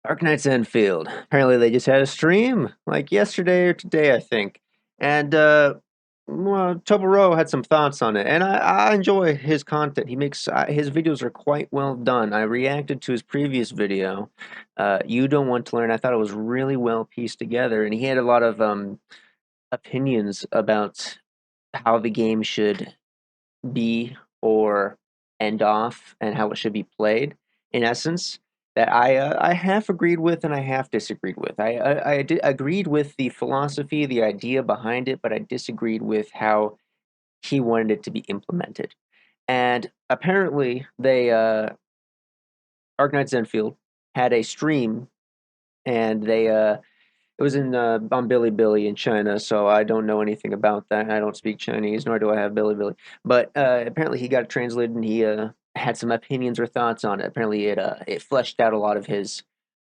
Arknights Endfield. Apparently, they just had a stream like yesterday or today, I think. And well, Tobaro had some thoughts on it, and I enjoy his content. He makes his videos are quite well done. I reacted to his previous video, "You Don't Want to Learn." I thought it was really well pieced together, and he had a lot of opinions about how the game should be or end off and how it should be played, in essence, that I half agreed with and I half disagreed with. Agreed with the philosophy, the idea behind it, but I disagreed with how he wanted it to be implemented. And apparently, Arknights Enfield had a stream, and it was in on Bilibili in China, so I don't know anything about that. I don't speak Chinese, nor do I have Bilibili. But apparently, he got it translated, and he had some opinions or thoughts on it. Apparently, it fleshed out a lot of his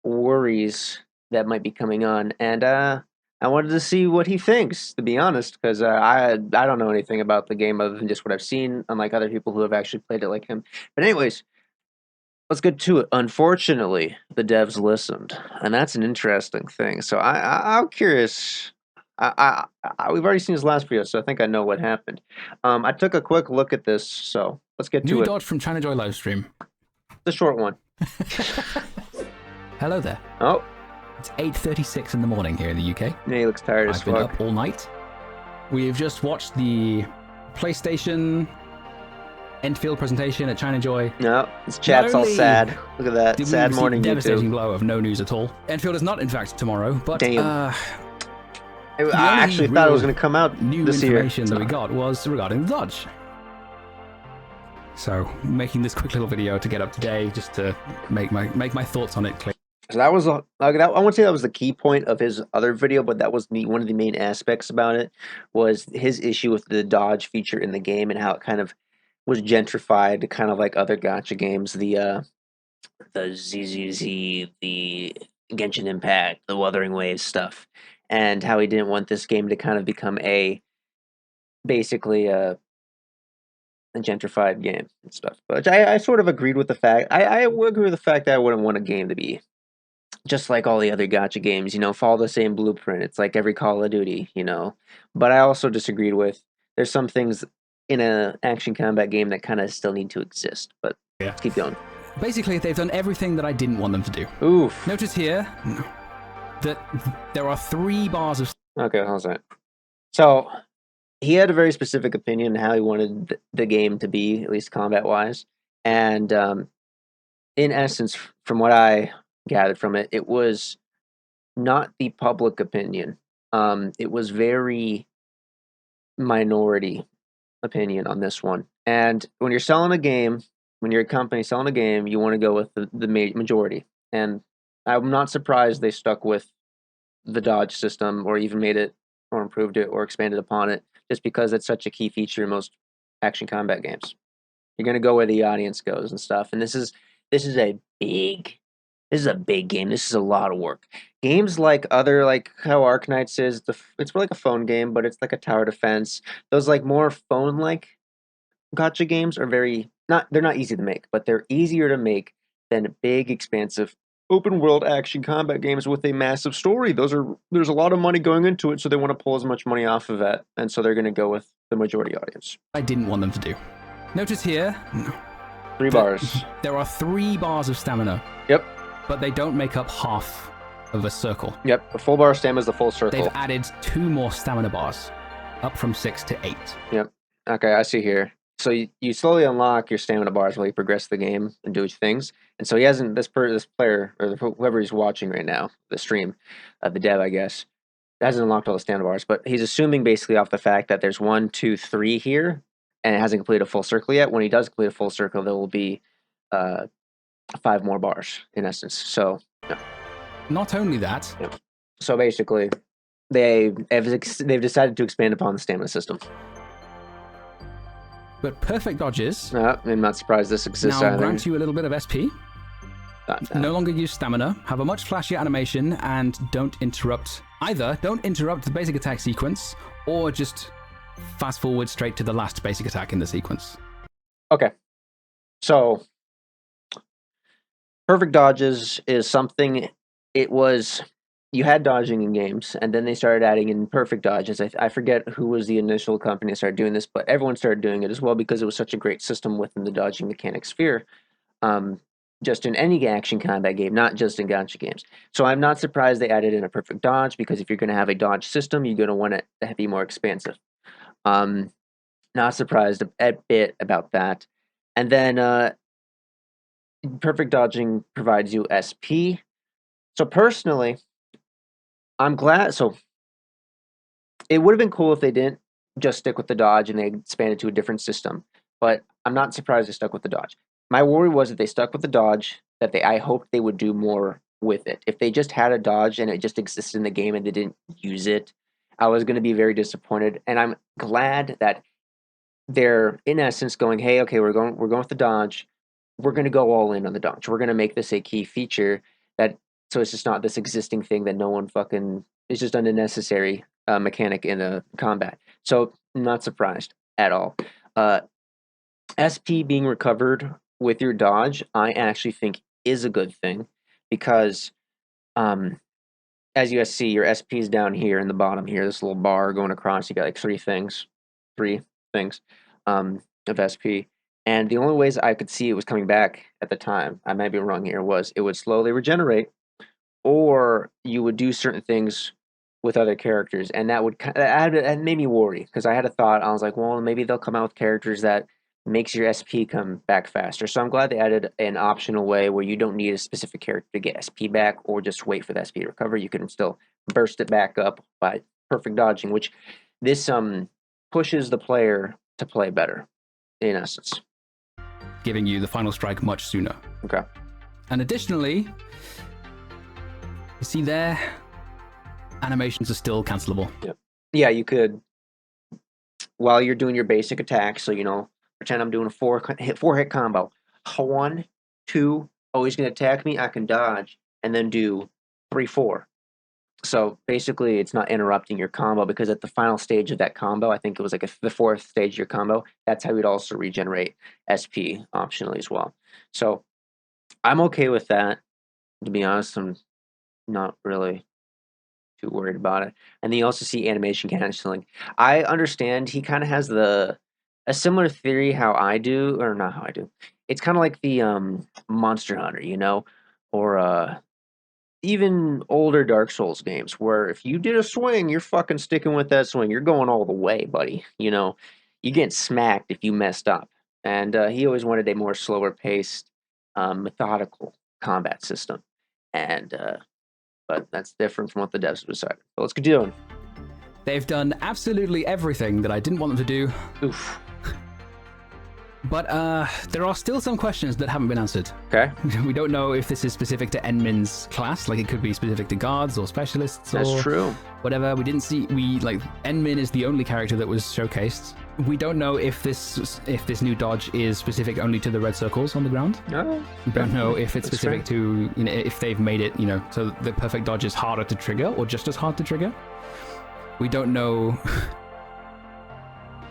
worries that might be coming on, and I wanted to see what he thinks. To be honest, because I don't know anything about the game other than just what I've seen, unlike other people who have actually played it like him. But anyways, let's get to it. Unfortunately, the devs listened, and that's an interesting thing. So I'm curious. We've already seen his last video, so I think I know what happened. I took a quick look at this, so let's get to New it. dodge from China Joy livestream. The short one. Hello there. Oh, It's 8:36 in the morning here in the UK. yeah, he looks tired as I've been fuck. up all night. We've just watched the PlayStation Endfield presentation at China Joy. No, his chat's all only sad. Look at that. Did we Sad receive morning, the devastating YouTube. blow of no news at all. Endfield is not, in fact, tomorrow, but Damn. I only actually thought it was real going to come out new this year. information that we got was regarding the dodge. So, making this quick little video to get up to date, just to make my thoughts on it clear. So that was I won't say that was the key point of his other video, but that was one of the main aspects about it was his issue with the dodge feature in the game and how it kind of was gentrified, kind of like other gacha games, the ZZZ, the Genshin Impact, the Wuthering Waves stuff, and how he didn't want this game to kind of become basically a gentrified game and stuff. But I sort of agreed with the fact. I would agree with the fact that I wouldn't want a game to be just like all the other gacha games, follow the same blueprint. It's like every Call of Duty, But I also disagreed with there's some things in a action combat game that kind of still need to exist. But Yeah. let's keep going. Basically, they've done everything that I didn't want them to do. Oof. Notice here that there are 3 bars of... Okay, how's that? So he had a very specific opinion on how he wanted the game to be, at least combat-wise. And in essence, from what I gathered from it, it was not the public opinion. It was very minority opinion on this one. And when you're selling a game, when you're a company selling a game, you want to go with the majority. And I'm not surprised they stuck with the dodge system or even made it or improved it or expanded upon it, just because it's such a key feature in most action combat games. You're going to go where the audience goes and stuff. And this is a big game. This is a lot of work. Games like how Arknights is, it's like a phone game, but it's like a tower defense. Those like more phone-like gotcha games are they're not easy to make, but they're easier to make than big, expansive, open-world action combat games with a massive story. There's a lot of money going into it, so they want to pull as much money off of it, and so they're going to go with the majority audience. I didn't want them to do. Notice here... 3 bars. There are 3 bars of stamina. Yep. But they don't make up half of a circle. Yep, a full bar of stamina is the full circle. They've added 2 more stamina bars, up from 6 to 8. Yep. Okay, I see here. So you slowly unlock your stamina bars while you progress the game and do things. And so he hasn't, this player, or whoever he's watching right now, the stream, the dev, I guess, hasn't unlocked all the stamina bars, but he's assuming basically off the fact that there's 1, 2, 3 here, and it hasn't completed a full circle yet. When he does complete a full circle, there will be 5 more bars, in essence. So, yeah. Not only that... Yeah. So basically, they've decided to expand upon the stamina system. But perfect dodges... I'm not surprised this exists now either. grant you a little bit of SP. No longer use stamina, have a much flashier animation, and don't interrupt the basic attack sequence, or just fast forward straight to the last basic attack in the sequence. Okay. So, perfect dodges is something it was you had dodging in games, and then they started adding in perfect dodges. I forget who was the initial company that started doing this, but everyone started doing it as well because it was such a great system within the dodging mechanic sphere. Um, just in any action combat game, not just in gacha games. So I'm not surprised they added in a perfect dodge because if you're going to have a dodge system, you're going to want it to be more expansive. Not surprised a bit about that. And then perfect dodging provides you SP. So personally, I'm glad. So it would have been cool if they didn't just stick with the dodge and they expanded to a different system. But I'm not surprised they stuck with the dodge. My worry was that they stuck with the dodge, that I hoped they would do more with it. If they just had a dodge and it just existed in the game and they didn't use it, I was going to be very disappointed. And I'm glad that they're in essence going, hey, okay, we're going with the dodge. We're going to go all in on the dodge. We're going to make this a key feature that so it's just not this existing thing that no one fucking is just an unnecessary mechanic in a combat. So I'm not surprised at all. SP being recovered with your dodge, I actually think is a good thing because as you guys see, your SP is down here in the bottom here, this little bar going across. You got like three things of SP. And the only ways I could see it was coming back at the time, I might be wrong here, was it would slowly regenerate, or you would do certain things with other characters, and that made me worry because I had a thought. I was like, well, maybe they'll come out with characters that makes your SP come back faster. So I'm glad they added an optional way where you don't need a specific character to get SP back, or just wait for the SP to recover. You can still burst it back up by perfect dodging, which this pushes the player to play better, in essence. Giving you the final strike much sooner. Okay. And additionally, you see there, animations are still cancelable. Yep. Yeah, you could, while you're doing your basic attack, so, pretend I'm doing a four hit combo. 1, 2, oh, he's going to attack me, I can dodge, and then do 3, 4. So basically, it's not interrupting your combo because at the final stage of that combo, I think it was like the fourth stage of your combo, that's how you'd also regenerate SP optionally as well. So I'm okay with that. To be honest, I'm not really too worried about it. And then you also see animation canceling. I understand he kind of has a similar theory how I do, or not how I do. It's kind of like the Monster Hunter, or even older Dark Souls games where if you did a swing, you're fucking sticking with that swing. You're going all the way, buddy. You get smacked if you messed up. And he always wanted a more slower paced, methodical combat system. And but that's different from what the devs decided. So let's continue on. They've done absolutely everything that I didn't want them to do. Oof. But there are still some questions that haven't been answered. Okay. We don't know if this is specific to Enmin's class, like it could be specific to guards or specialists. That's true. Whatever. We didn't see. Enmin is the only character that was showcased. We don't know if this new dodge is specific only to the red circles on the ground. No. We don't know if it's specific to if they've made it so the perfect dodge is harder to trigger or just as hard to trigger. We don't know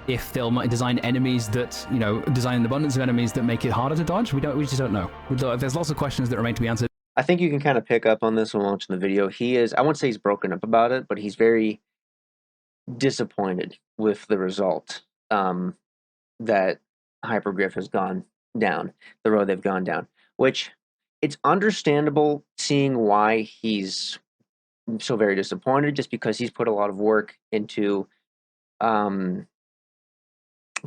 if they'll design enemies that, design an abundance of enemies that make it harder to dodge. We just don't know. There's lots of questions that remain to be answered. I think you can kind of pick up on this when watching the video. I won't say he's broken up about it, but he's very disappointed with the result that Hypergriff has gone down, the road they've gone down, which it's understandable seeing why he's so very disappointed, just because he's put a lot of work into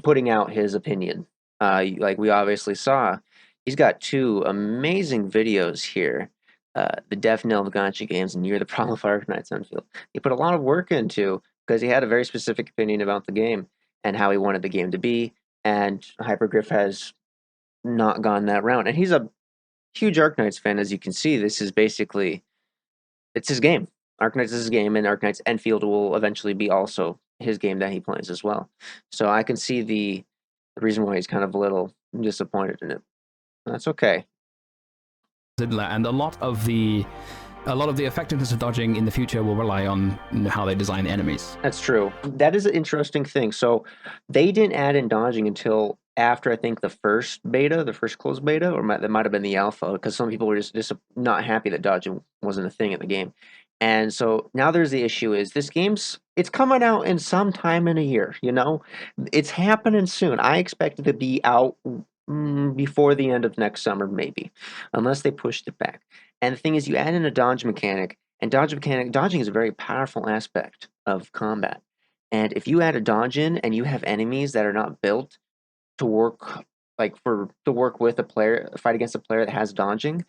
putting out his opinion. Like we obviously saw, he's got 2 amazing videos here. The Death Knell of Gacha Games and You're the Problem of Arknights Endfield. He put a lot of work into because he had a very specific opinion about the game and how he wanted the game to be, and Hypergriff has not gone that route. And he's a huge Arknights fan, as you can see. This is basically, it's his game. Arknights is his game, and Arknights Endfield will eventually be also his game that he plays as well. So I can see the reason why he's kind of a little disappointed in it. That's okay. And a lot of the a lot of the effectiveness of dodging in the future will rely on how they design enemies. That's true. That is an interesting thing. So they didn't add in dodging until after I think the first beta, the first closed beta, or that might have been the alpha, because some people were just not happy that dodging wasn't a thing in the game. And so now there's the issue is it's coming out in some time in a year, you know? It's happening soon. I expect it to be out before the end of next summer, maybe, unless they pushed it back. And the thing is, you add in a dodge mechanic, and dodging is a very powerful aspect of combat. And if you add a dodge in and you have enemies that are not built to work to work with a player, fight against a player that has dodging,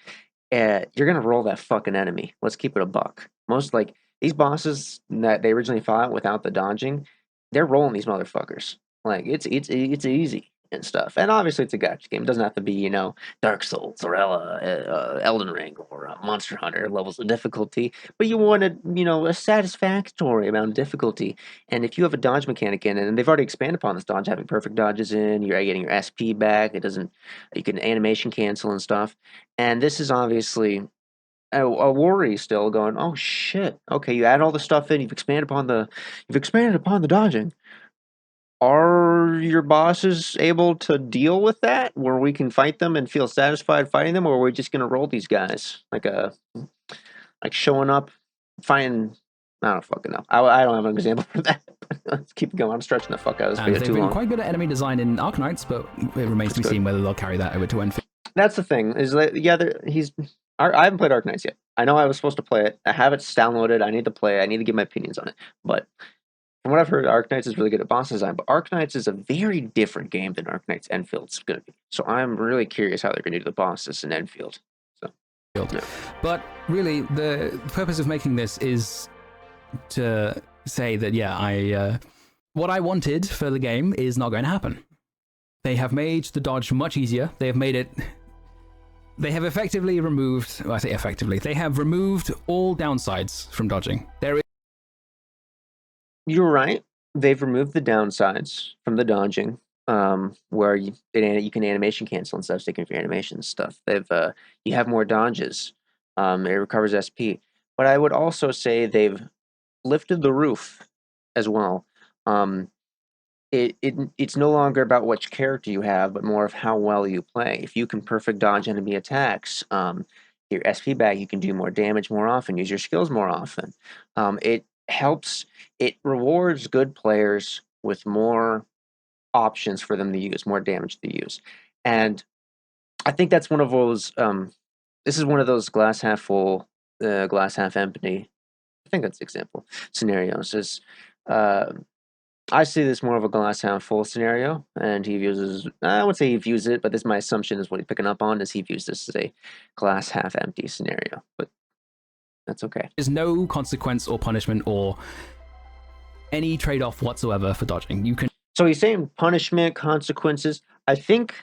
you're gonna roll that fucking enemy. Let's keep it a buck. Most like these bosses that they originally fought without the dodging, they're rolling these motherfuckers. Like it's easy and stuff. And obviously it's a gacha game. It doesn't have to be Dark Souls or Elden Ring or Monster Hunter levels of difficulty. But you want a satisfactory amount of difficulty. And if you have a dodge mechanic in it, and they've already expanded upon this dodge, having perfect dodges in, you're getting your SP back. It doesn't. You can animation cancel and stuff. And this is obviously a worry still going, oh shit. Okay, you add all the stuff in, you've expanded upon the dodging. Are your bosses able to deal with that where we can fight them and feel satisfied fighting them, or are we just gonna roll these guys like showing up, fighting I don't fucking know. I don't have an example for that. Let's keep going. I'm stretching the fuck out of this video too long. They've been quite good at enemy design in Arknights, but it remains to be seen whether they'll carry that over to Endfield. That's the thing. Is that I haven't played Arknights yet. I know I was supposed to play it. I have it downloaded. I need to play it. I need to give my opinions on it. But from what I've heard, Arknights is really good at boss design. But Arknights is a very different game than Arknights Enfield's going to be. So I'm really curious how they're going to do the bosses in Enfield. So, yeah. But really, the purpose of making this is to say that, what I wanted for the game is not going to happen. They have made the dodge much easier. They have effectively removed, well, I say effectively, they have removed all downsides from dodging. You're right. They've removed the downsides from the dodging, where you can animation cancel and stuff, sticking with your animation stuff. You have more dodges. It recovers SP. But I would also say they've lifted the roof as well. It's no longer about which character you have, but more of how well you play. If you can perfect dodge enemy attacks, your SP back, you can do more damage more often, use your skills more often. It rewards good players with more options for them to use, more damage to use. And I think that's one of those, this is one of those glass half full, glass half empty. I think that's the example scenarios. I see this more of a glass half full scenario, and he views I would say he views it, but this my assumption is what he's picking up on is he views this as a glass half empty scenario. But that's okay. There's no consequence or punishment or any trade-off whatsoever for dodging. So he's saying punishment, consequences. I think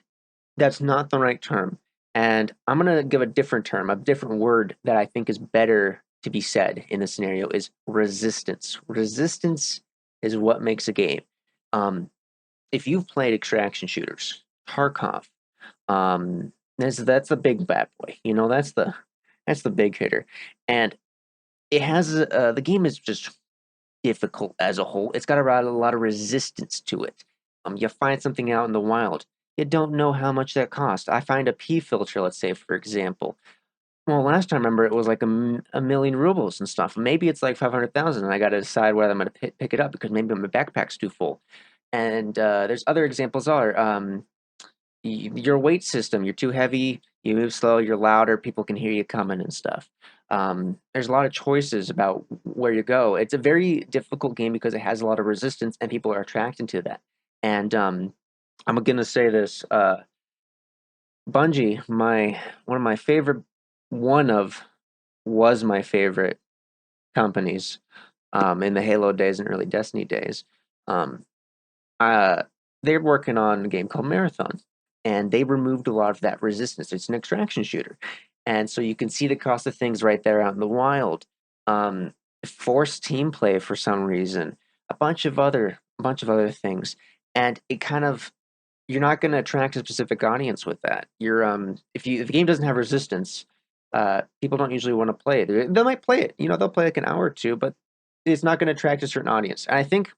that's not the right term. And I'm going to give a different term, a different word that I think is better to be said in this scenario is resistance. Resistance is what makes a game. If you've played extraction shooters, Tarkov, that's the big bad boy. That's the big hitter, and it has the game is just difficult as a whole. It's got a lot of resistance to it. You find something out in the wild, you don't know how much that costs. I find a P filter, let's say for example. Well, last time I remember it was like a million rubles and stuff. Maybe it's like 500,000, and I got to decide whether I'm going to pick it up because maybe my backpack's too full. And there's other examples your weight system. You're too heavy, you move slow, you're louder, people can hear you coming and stuff. There's a lot of choices about where you go. It's a very difficult game because it has a lot of resistance, and people are attracted to that. And I'm going to say this: Bungie, was my favorite companies in the Halo days and early Destiny days. They're working on a game called Marathon, and they removed a lot of that resistance. It's an extraction shooter, and so you can see the cost of things right there out in the wild. Forced team play for some reason, a bunch of other things, and you're not going to attract a specific audience with that. If the game doesn't have resistance, people don't usually want to play it. They might play it, they'll play like an hour or two, but it's not going to attract a certain audience. And I think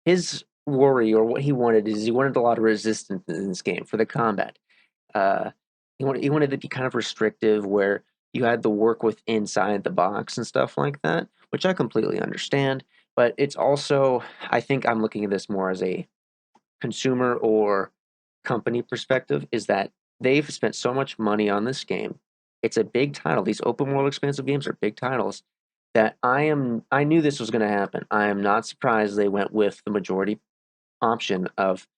his worry or what he wanted is he wanted a lot of resistance in this game for the combat. Uh, he wanted to be kind of restrictive where you had to work with inside the box and stuff like that, which I completely understand. But it's also, I think I'm looking at this more as a consumer or company perspective, is that they've spent so much money on this game. It's a big title. These open world expansive games are big titles that I knew this was going to happen. I am not surprised they went with the majority option of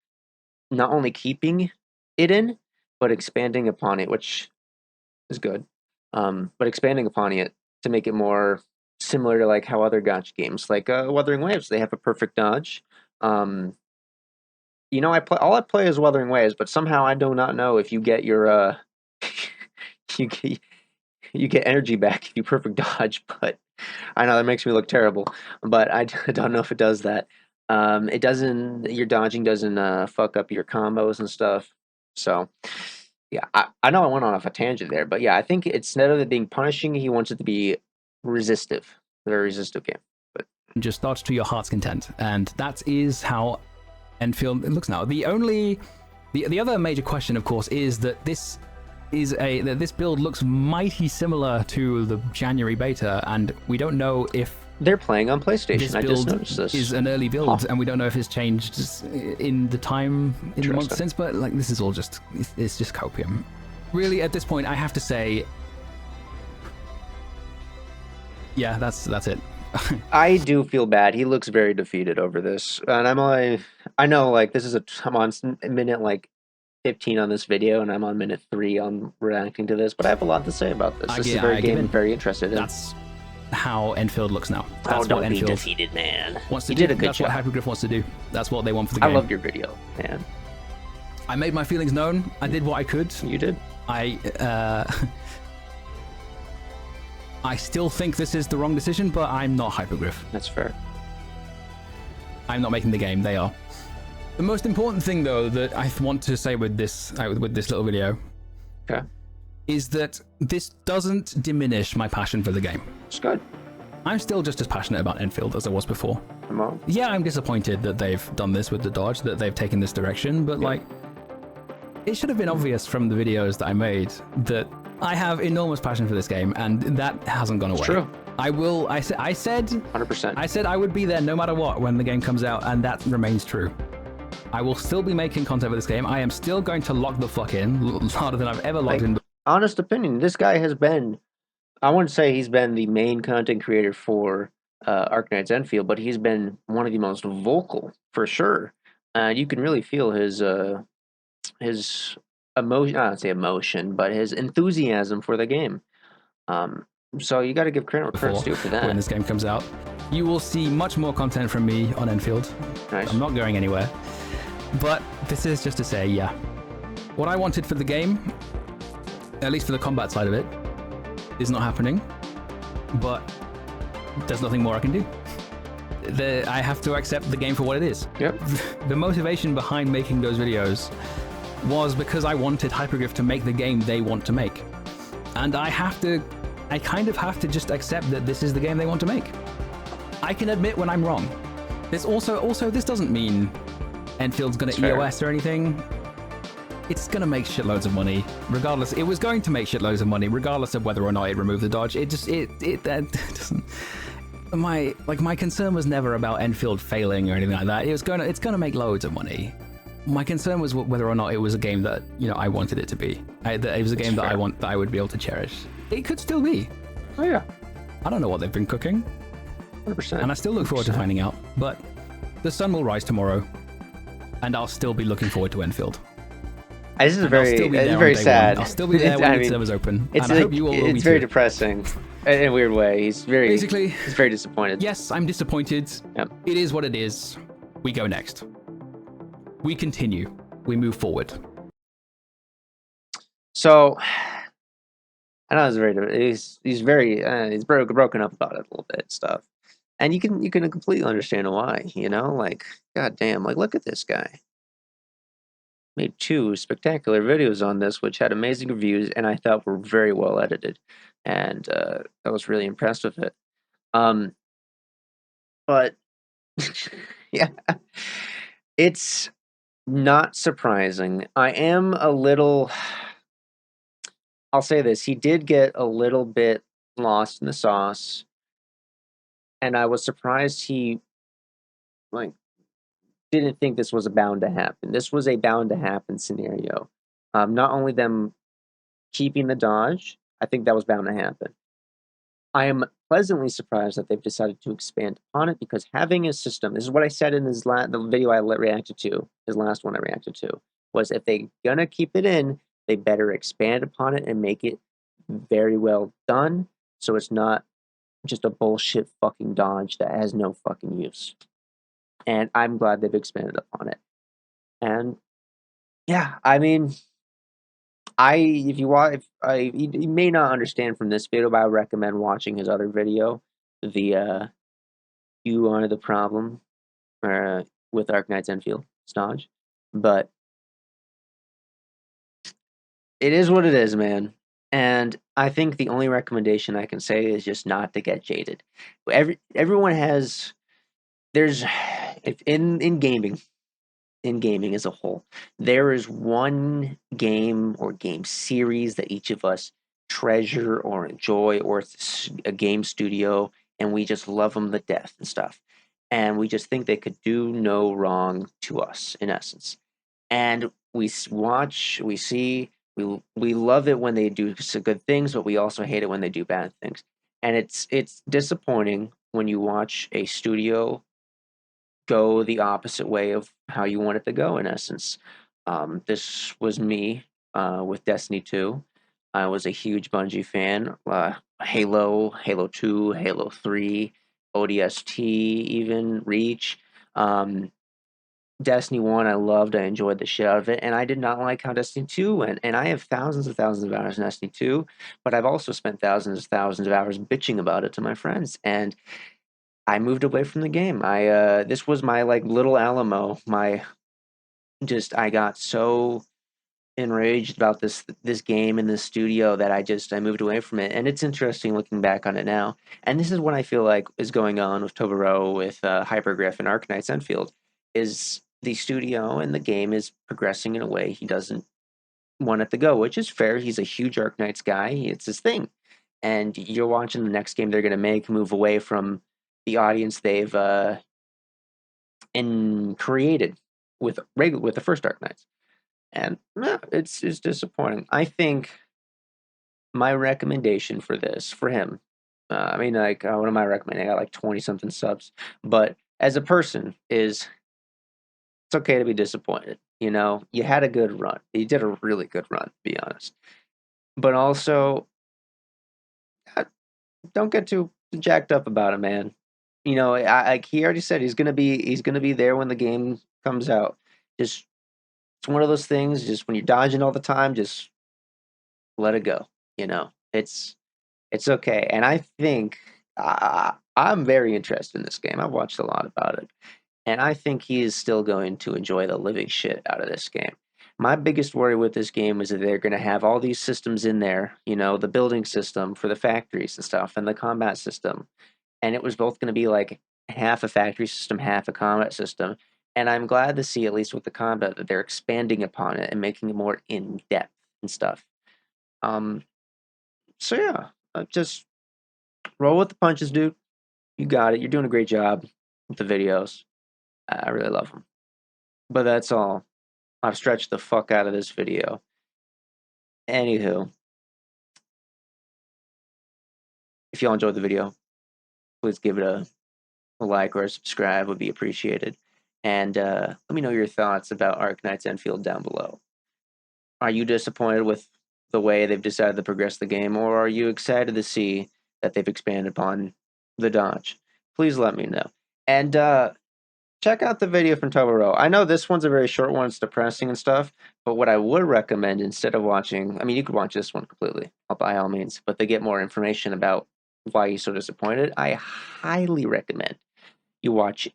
not only keeping it in, but expanding upon it, which is good. But expanding upon it to make it more similar to like how other gotcha games, like Wuthering Waves, they have a perfect dodge. Um, I play is Wuthering Waves, but somehow I do not know if you get your you get, you get energy back if you perfect dodge. But I know that makes me look terrible, but I don't know if it does that. It doesn't. Your dodging doesn't fuck up your combos and stuff. So yeah, I know I went on off a tangent there, but yeah, I think instead of it being punishing, he wants it to be resistive, a very resistive game. But just dodge to your heart's content, and that is how Endfield looks now. The other major question, of course, is that this build looks mighty similar to the January beta, and we don't know if they're playing on PlayStation. This I just build noticed this. is an early build, and we don't know if it's changed in the month since. But like, this is all it's just copium. Really, at this point, I have to say, yeah, that's it. I do feel bad. He looks very defeated over this, and I know like this is I'm on minute like 15 on this video, and I'm on minute 3 on reacting to this, but I have a lot to say about this. This is a very game I'm very interested in. That's how Endfield looks now. That's what Endfield defeated, man. Wants to you do. Did a good That's job. what Hypergriff wants to do. That's what they want for the game. I loved your video, man. I made my feelings known. I did what I could. You did. I still think this is the wrong decision, but I'm not Hypergriff. That's fair. I'm not making the game. They are. The most important thing, though, that I want to say with this little video, okay, is that this doesn't diminish my passion for the game. It's good. I'm still just as passionate about Endfield as I was before. Come on. Yeah, I'm disappointed that they've done this with the dodge, that they've taken this direction, but like, it should have been obvious from the videos that I made that I have enormous passion for this game, and that hasn't gone away. It's true. I said 100%. I said I would be there no matter what when the game comes out, and that remains true. I will still be making content for this game. I am still going to log the fuck in, harder than I've ever logged in. Honest opinion, this guy has been, I wouldn't say he's been the main content creator for Arknights Endfield, but he's been one of the most vocal, for sure. You can really feel his emotion, I don't say emotion, but his enthusiasm for the game. So you got to give credit where credit's due for that. When this game comes out, you will see much more content from me on Endfield. Nice. I'm not going anywhere. But this is just to say, yeah, what I wanted for the game, at least for the combat side of it, is not happening. But there's nothing more I can do. I have to accept the game for what it is. Yep. The motivation behind making those videos was because I wanted Hypergriff to make the game they want to make. And I kind of have to just accept that this is the game they want to make. I can admit when I'm wrong. This this doesn't mean Enfield's going to EOS or anything. It's going to make shitloads of money, regardless. It was going to make shitloads of money, regardless of whether or not it removed the dodge. It doesn't. My concern was never about Endfield failing or anything like that. It's going to make loads of money. My concern was whether or not it was a game that I wanted it to be. It was a game that I would be able to cherish. It could still be. Oh yeah. I don't know what they've been cooking. 100%. And I still look forward to finding out. But the sun will rise tomorrow, and I'll still be looking forward to Enfield. This is very sad. I'll still be there when the servers open. It's and I hope you all will be It's very too. depressing in a weird way. He's very disappointed. Yes, I'm disappointed. Yep. It is what it is. We go next. We continue. We move forward. So I know he's broken up about it a little bit and stuff, and you can completely understand why. Like, god damn, like look at this guy. made 2 spectacular videos on this, which had amazing reviews and I thought were very well edited, and I was really impressed with it. Um, but yeah, it's not surprising. I am a little. I'll say this: he did get a little bit lost in the sauce, and I was surprised he like didn't think this was a bound to happen. This was a bound to happen scenario. Not only them keeping the dodge, I think that was bound to happen. I am pleasantly surprised that they've decided to expand upon it because having a system, this is what I said in the video I reacted to, his last one I reacted to, was if they gonna keep it in, they better expand upon it and make it very well done so it's not just a bullshit fucking dodge that has no fucking use. And I'm glad they've expanded upon it. And yeah, I mean, if you want, if I, you may not understand from this video, but I recommend watching his other video, the "You Are the Problem," with Arknights Endfield Stodge. But it is what it is, man. And I think the only recommendation I can say is just not to get jaded. Everyone has there's if in gaming as a whole, there is one game or game series that each of us treasure or enjoy, or it's a game studio, and we just love them to death and stuff. And we just think they could do no wrong to us, in essence. And we watch, we see, we love it when they do some good things, but we also hate it when they do bad things. And it's disappointing when you watch a studio go the opposite way of how you want it to go, in essence. This was me with Destiny 2. I was a huge Bungie fan. Halo 2, Halo 3, ODST, even Reach. Um, Destiny 1, I loved. I enjoyed the shit out of it. And I did not like how Destiny 2 went. And I have thousands and thousands of hours in Destiny 2, but I've also spent thousands and thousands of hours bitching about it to my friends. And I moved away from the game. This was my like little Alamo. I got so enraged about this game in this studio that I moved away from it. And it's interesting looking back on it now. And this is what I feel like is going on with Tobero, with Hypergriff and Arknights Enfield, is the studio and the game is progressing in a way he doesn't want it to go, which is fair. He's a huge Arknights guy. It's his thing. And you're watching the next game they're going to make move away from the audience they've created with the first Arknights, and it's disappointing. I think my recommendation for this for him, I mean, like, what am I recommending? I got like 20 something subs, but as a person, is it's okay to be disappointed. You know, you had a good run. You did a really good run, to be honest. But also, don't get too jacked up about it, man. You know, like he already said, he's gonna be there when the game comes out. Just it's one of those things. Just when you're dodging all the time, just let it go. You know, it's okay. And I think I'm very interested in this game. I've watched a lot about it, and I think he is still going to enjoy the living shit out of this game. My biggest worry with this game is that they're going to have all these systems in there, you know, the building system for the factories and stuff, and the combat system. And it was both going to be like half a factory system, half a combat system. And I'm glad to see, at least with the combat, that they're expanding upon it and making it more in depth and stuff. Um, so yeah, just roll with the punches, dude. You got it. You're doing a great job with the videos. I really love them. But that's all. I've stretched the fuck out of this video. Anywho, if y'all enjoyed the video, please give it a like or a subscribe would be appreciated. And let me know your thoughts about Arknights Enfield down below. Are you disappointed with the way they've decided to progress the game, or are you excited to see that they've expanded upon the dodge? Please let me know. And check out the video from Tobero. I know this one's a very short one, it's depressing and stuff, but what I would recommend instead of watching, I mean, you could watch this one completely, by all means, but to get more information about why he's so disappointed, I highly recommend you watch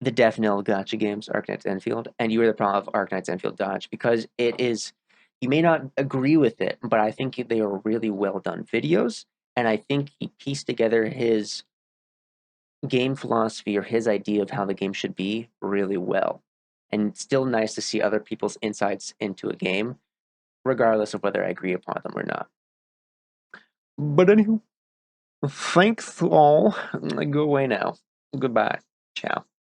the Death Knell gotcha games, Arknights Enfield, and you were the problem of Arknights Enfield Dodge because it is. You may not agree with it, but I think they are really well done videos, and I think he pieced together his game philosophy or his idea of how the game should be really well. And it's still nice to see other people's insights into a game, regardless of whether I agree upon them or not. But anywho, thanks all. Go away now. Goodbye. Ciao.